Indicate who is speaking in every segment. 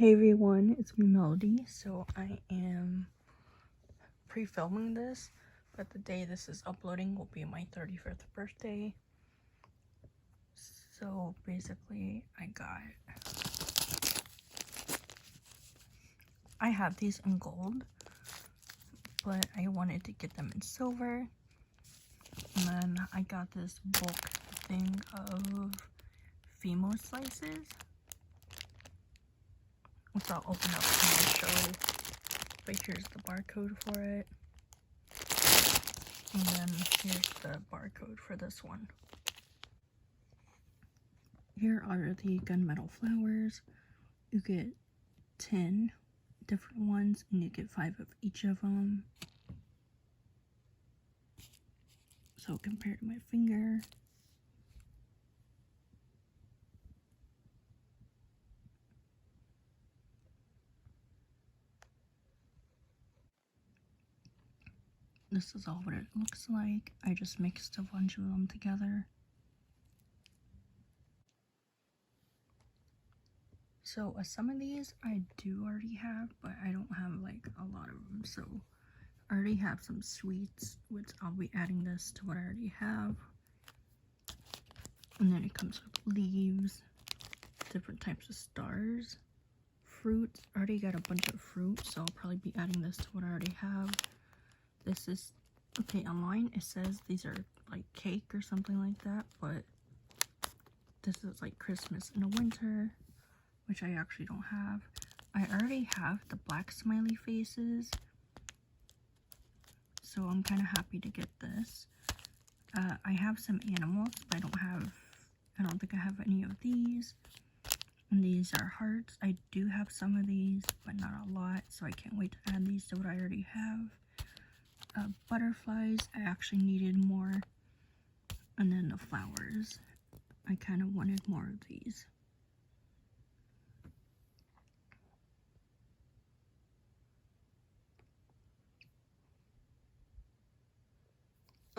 Speaker 1: Hey everyone, it's me Melody. So I am pre-filming this, but the day this is uploading will be my 35th birthday. So basically I have these in gold, but I wanted to get them in silver. And then I got this bulk thing of Fimo slices, which I'll open up and show. But here's the barcode for it. And then here's the barcode for this one. Here are the gunmetal flowers. You get 10 different ones and you get 5 of each of them. So compared to my finger, this is all what it looks like. I just mixed a bunch of them together. So some of these I do already have, but I don't have like a lot of them. So I already have some sweets, which I'll be adding this to what I already have. And then it comes with leaves, different types of stars, fruits. I already got a bunch of fruit, so I'll probably be adding this to what I already have. This is, okay, online it says these are like cake or something like that, but this is like Christmas in the winter, which I actually don't have. I already have the black smiley faces, so I'm kind of happy to get this. I have some animals, but I don't think I have any of these. And these are hearts. I do have some of these, but not a lot, so I can't wait to add these to what I already have. Butterflies, I actually needed more. And then the flowers, I kind of wanted more of these.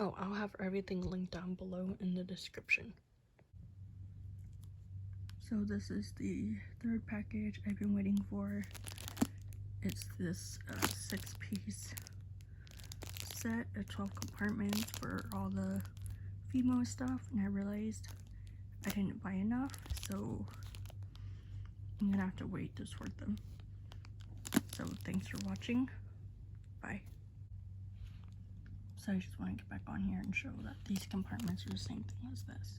Speaker 1: Oh, I'll have everything linked down below in the description. So this is the third package I've been waiting for. It's this 6-piece set of 12 compartments for all the Fimo stuff, and I realized I didn't buy enough, so I'm gonna have to wait to sort them. So thanks for watching. Bye. So I just want to get back on here and show that these compartments are the same thing as this.